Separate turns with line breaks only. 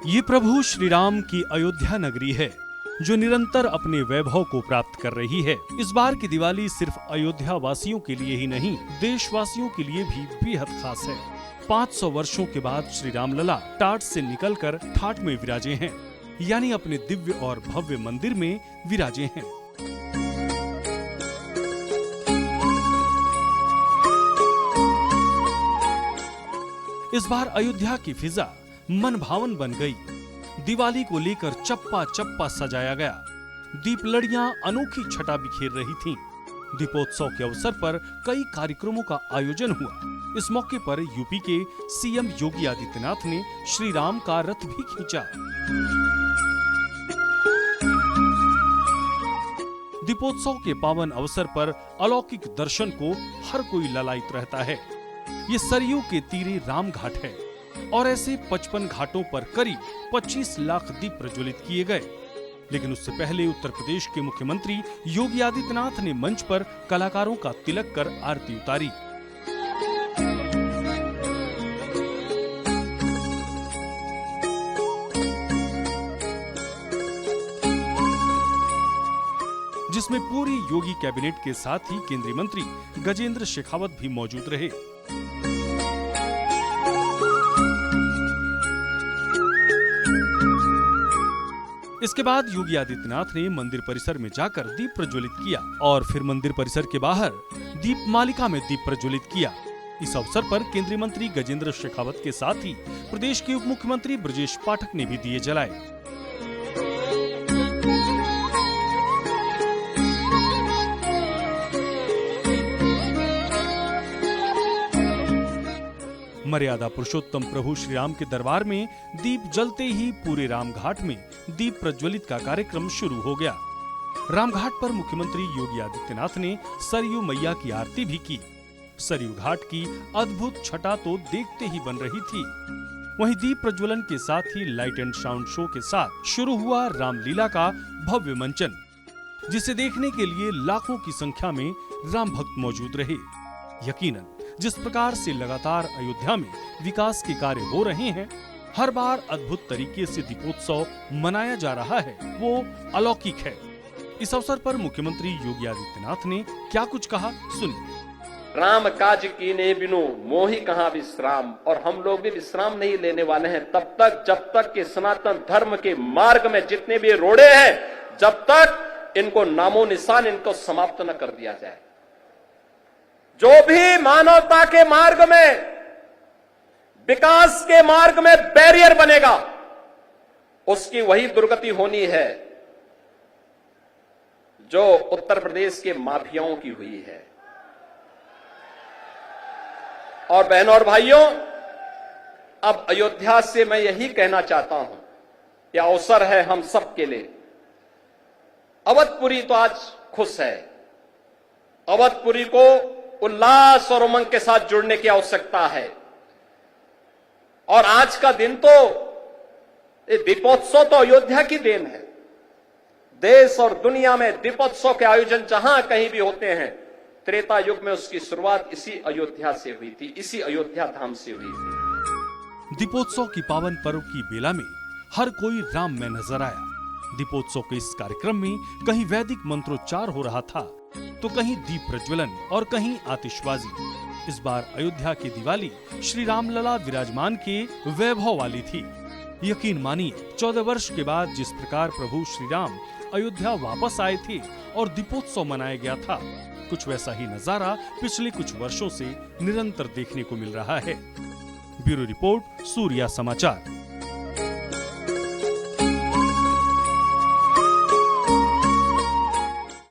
ये प्रभु श्री राम की अयोध्या नगरी है, जो निरंतर अपने वैभव को प्राप्त कर रही है। इस बार की दिवाली सिर्फ अयोध्या वासियों के लिए ही नहीं, देशवासियों के लिए भी बेहद खास है। 500 वर्षों के बाद श्री राम लला टाट से निकलकर ठाट में विराजे हैं, यानी अपने दिव्य और भव्य मंदिर में विराजे हैं। इस बार अयोध्या की फिजा मन भावन बन गई। दिवाली को लेकर चप्पा चप्पा सजाया गया। दीप लड़ियां अनोखी छटा बिखेर रही थीं। दीपोत्सव के अवसर पर कई कार्यक्रमों का आयोजन हुआ। इस मौके पर यूपी के सीएम योगी आदित्यनाथ ने श्री राम का रथ भी खींचा। दीपोत्सव के पावन अवसर पर अलौकिक दर्शन को हर कोई ललायित रहता है। ये सरयू के तीरे राम घाट है और ऐसे 55 घाटों पर करीब 25 लाख दीप प्रज्वलित किए गए। लेकिन उससे पहले उत्तर प्रदेश के मुख्यमंत्री योगी आदित्यनाथ ने मंच पर कलाकारों का तिलक कर आरती उतारी। जिसमें पूरी योगी कैबिनेट के साथ ही केंद्रीय मंत्री गजेंद्र शेखावत भी मौजूद रहे। इसके बाद योगी आदित्यनाथ ने मंदिर परिसर में जाकर दीप प्रज्वलित किया और फिर मंदिर परिसर के बाहर दीप मालिका में दीप प्रज्वलित किया। इस अवसर पर केंद्रीय मंत्री गजेंद्र शेखावत के साथ ही प्रदेश के उप मुख्यमंत्री ब्रजेश पाठक ने भी दिए जलाए। मर्यादा पुरुषोत्तम प्रभु श्री राम के दरबार में दीप जलते ही पूरे रामघाट में दीप प्रज्वलित का कार्यक्रम शुरू हो गया। रामघाट पर मुख्यमंत्री योगी आदित्यनाथ ने सरयू मैया की आरती भी की। सरयू घाट की अद्भुत छटा तो देखते ही बन रही थी। वहीं दीप प्रज्वलन के साथ ही लाइट एंड साउंड शो के साथ शुरू हुआ रामलीला का भव्य मंचन, जिसे देखने के लिए लाखों की संख्या में राम भक्त मौजूद रहे। यकीनन जिस प्रकार से लगातार अयोध्या में विकास के कार्य हो रहे हैं, हर बार अद्भुत तरीके से दीपोत्सव मनाया जा रहा है, वो अलौकिक है। इस अवसर पर मुख्यमंत्री योगी आदित्यनाथ ने क्या कुछ कहा, सुनिए।
राम काज कीने बिनु मोहि कहाँ विश्राम, और हम लोग भी विश्राम नहीं लेने वाले हैं तब तक जब तक कि सनातन धर्म के मार्ग में जितने भी रोड़े हैं, जब तक इनको नामो निशान इनको समाप्त न कर दिया जाए। जो भी मानवता के मार्ग में, विकास के मार्ग में बैरियर बनेगा, उसकी वही दुर्गति होनी है जो उत्तर प्रदेश के माफियाओं की हुई है। और बहनों और भाइयों, अब अयोध्या से मैं यही कहना चाहता हूं, यह अवसर है हम सबके लिए। अवधपुरी तो आज खुश है। अवधपुरी को उल्लास और उमंग के साथ जुड़ने की आवश्यकता है। और आज का दिन तो दीपोत्सव तो अयोध्या की देन है। देश और दुनिया में दीपोत्सव के आयोजन जहां कहीं भी होते हैं, त्रेता युग में उसकी शुरुआत इसी अयोध्या से हुई थी, इसी अयोध्या धाम से हुई थी।
दीपोत्सव की पावन पर्व की बेला में हर कोई राम में नजर आया। दीपोत्सव के इस कार्यक्रम में कहीं वैदिक मंत्रोच्चार हो रहा था, तो कहीं दीप प्रज्वलन और कहीं आतिशबाजी। इस बार अयोध्या की दिवाली श्री राम लला विराजमान के वैभव वाली थी। यकीन मानिए, 14 वर्ष के बाद जिस प्रकार प्रभु श्री राम अयोध्या वापस आए थे और दीपोत्सव मनाया गया था, कुछ वैसा ही नजारा पिछले कुछ वर्षों से निरंतर देखने को मिल रहा है। ब्यूरो रिपोर्ट, सूर्या समाचार।